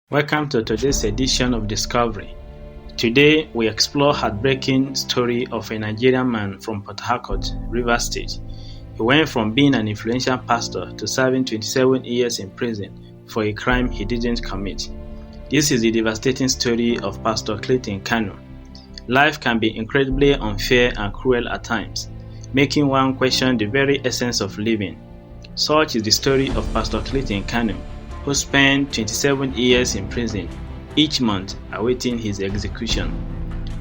Welcome to today's edition of Discovery. Today, we explore heartbreaking story of a Nigerian man from Port Harcourt, Rivers State. He went from being an influential pastor to serving 27 years in prison for a crime he didn't commit. This is the devastating story of Pastor Clinton Kanu. Life can be incredibly unfair and cruel at times, making one question the very essence of living. Such is the story of Pastor Clinton Kanu, who spent 27 years in prison, each month awaiting his execution.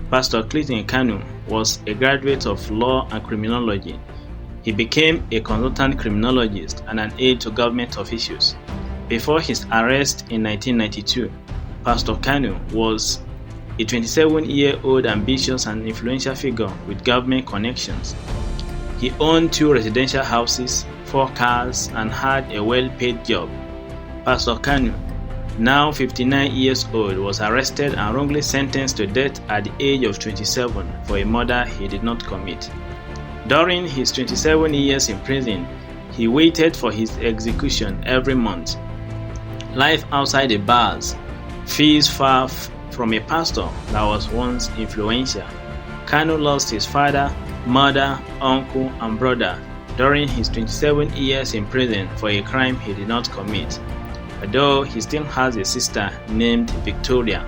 Pastor Clinton Kanu was a graduate of law and criminology. He became a consultant criminologist and an aide to government officials. Before his arrest in 1992, Pastor Kanu was a 27-year-old ambitious and influential figure with government connections. He owned 2 residential houses, 4 cars, and had a well-paid job. Pastor Kanu, now 59 years old, was arrested and wrongly sentenced to death at the age of 27 for a murder he did not commit. During his 27 years in prison, he waited for his execution every month. Life outside the bars feels far from a pastor that was once influential. Kanu lost his father, mother, uncle, and brother during his 27 years in prison for a crime he did not commit, although he still has a sister named Victoria.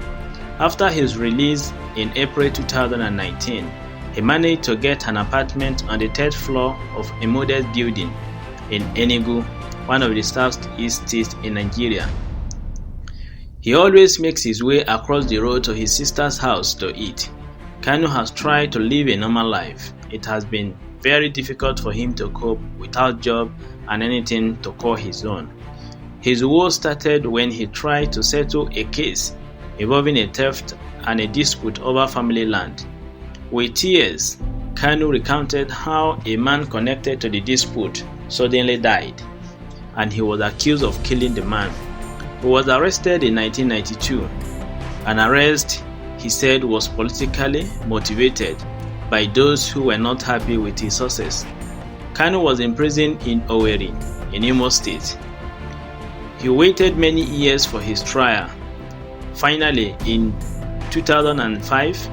After his release in April 2019, he managed to get an apartment on the 3rd floor of a modest building in Enugu, one of the southeast states in Nigeria. He always makes his way across the road to his sister's house to eat. Kanu has tried to live a normal life. It has been very difficult for him to cope without job and anything to call his own. His woe started when he tried to settle a case involving a theft and a dispute over family land. With tears, Kanu recounted how a man connected to the dispute suddenly died, and he was accused of killing the man. He was arrested in 1992, an arrest he said was politically motivated by those who were not happy with his success. Kanu was imprisoned in Owerri, in Imo State. He waited many years for his trial. Finally, in 2005,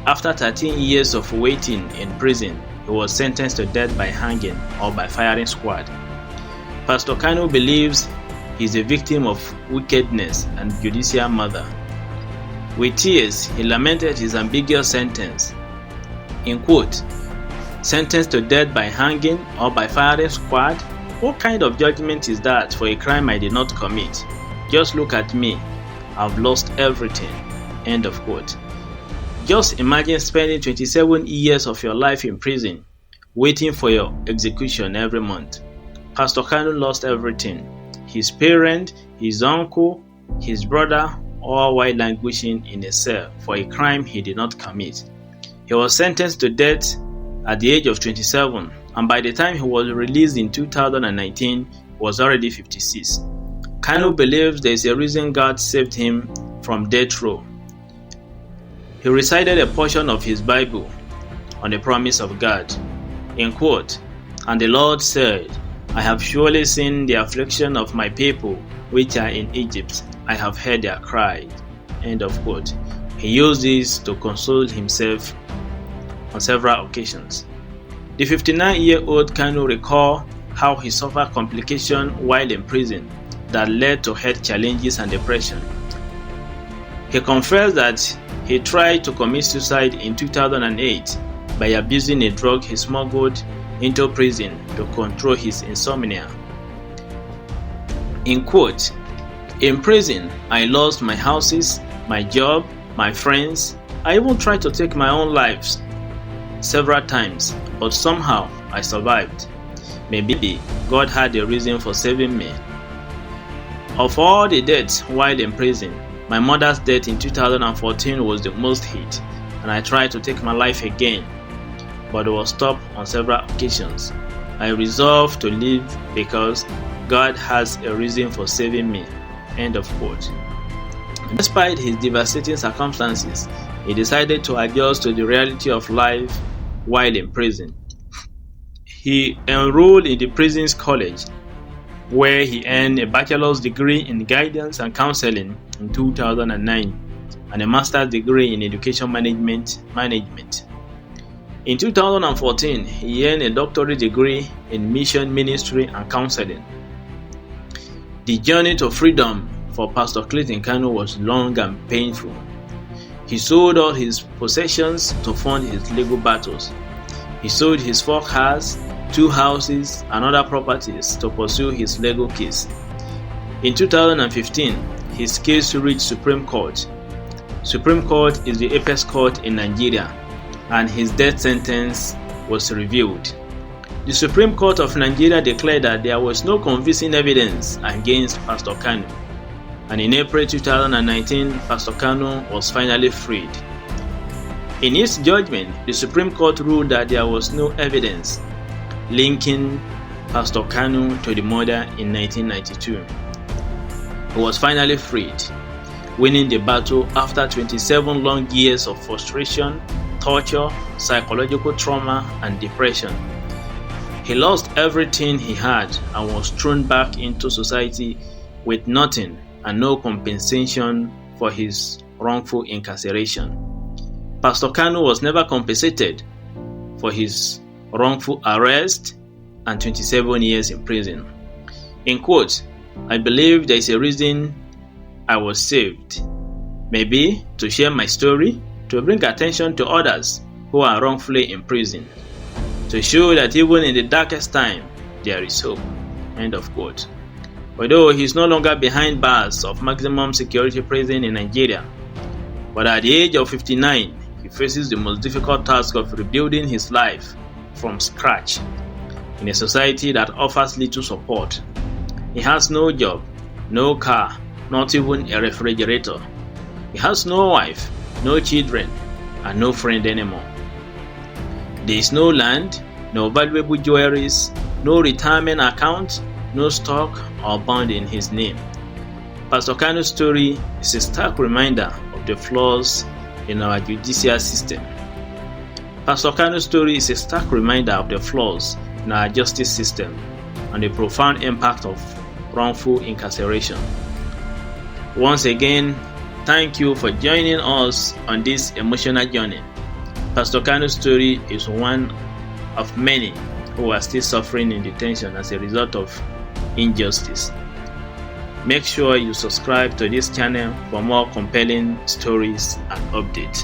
after 13 years of waiting in prison, he was sentenced to death by hanging or by firing squad. Pastor Kanu believes he is a victim of wickedness and judicial murder. With tears, he lamented his ambiguous sentence. In quote, "Sentenced to death by hanging or by firing squad? What kind of judgment is that for a crime I did not commit? Just look at me. I've lost everything." End of quote. Just imagine spending 27 years of your life in prison, waiting for your execution every month. Pastor Kanu lost everything. His parent, his uncle, his brother, all while languishing in a cell for a crime he did not commit. He was sentenced to death at the age of 27, and by the time he was released in 2019, he was already 56. Kanu believes there is a reason God saved him from death row. He recited a portion of his Bible on the promise of God. In quote, "And the Lord said, I have surely seen the affliction of my people which are in Egypt. I have heard their cry." End of quote. He used this to console himself on several occasions. The 59-year-old Kanu recalled how he suffered complications while in prison that led to health challenges and depression. He confessed that he tried to commit suicide in 2008 by abusing a drug he smuggled into prison to control his insomnia. In quote, "In prison, I lost my houses, my job, my friends. I even tried to take my own life several times, but somehow I survived. Maybe God had a reason for saving me. Of all the deaths while in prison, my mother's death in 2014 was the most hit, and I tried to take my life again, but it was stopped on several occasions. I resolved to live because God has a reason for saving me." End of quote. Despite his devastating circumstances, he decided to adjust to the reality of life while in prison. He enrolled in the prison's college where he earned a bachelor's degree in guidance and counseling in 2009 and a master's degree in education management. In 2014, he earned a doctorate degree in mission ministry and counseling. The journey to freedom for Pastor Clinton Kanu was long and painful. He sold all his possessions to fund his legal battles. He sold his 4 cars, 2 houses, and other properties to pursue his legal case. In 2015, his case reached Supreme Court. Supreme Court is the apex court in Nigeria, and his death sentence was reviewed. The Supreme Court of Nigeria declared that there was no convincing evidence against Pastor Kanu, and in April 2019, Pastor Kanu was finally freed. In its judgment, the Supreme Court ruled that there was no evidence linking Pastor Kanu to the murder in 1992. He was finally freed, winning the battle after 27 long years of frustration, torture, psychological trauma, and depression. He lost everything he had and was thrown back into society with nothing and no compensation for his wrongful incarceration. Pastor Kanu was never compensated for his wrongful arrest and 27 years in prison. In quote, "I believe there is a reason I was saved. Maybe to share my story, to bring attention to others who are wrongfully imprisoned, to show that even in the darkest time, there is hope." End of quote. Although he is no longer behind bars of maximum security prison in Nigeria, but at the age of 59, he faces the most difficult task of rebuilding his life from scratch in a society that offers little support. He has no job, no car, not even a refrigerator. He has no wife, no children, and no friend anymore. There is no land, no valuable jewelries, no retirement account, no stock or bond in his name. Pastor Kanu's story is a stark reminder of the flaws in our judicial system. Pastor Kanu's story is a stark reminder of the flaws in our justice system and the profound impact of wrongful incarceration. Once again, thank you for joining us on this emotional journey. Pastor Kanu's story is one of many who are still suffering in detention as a result of injustice. Make sure you subscribe to this channel for more compelling stories and updates.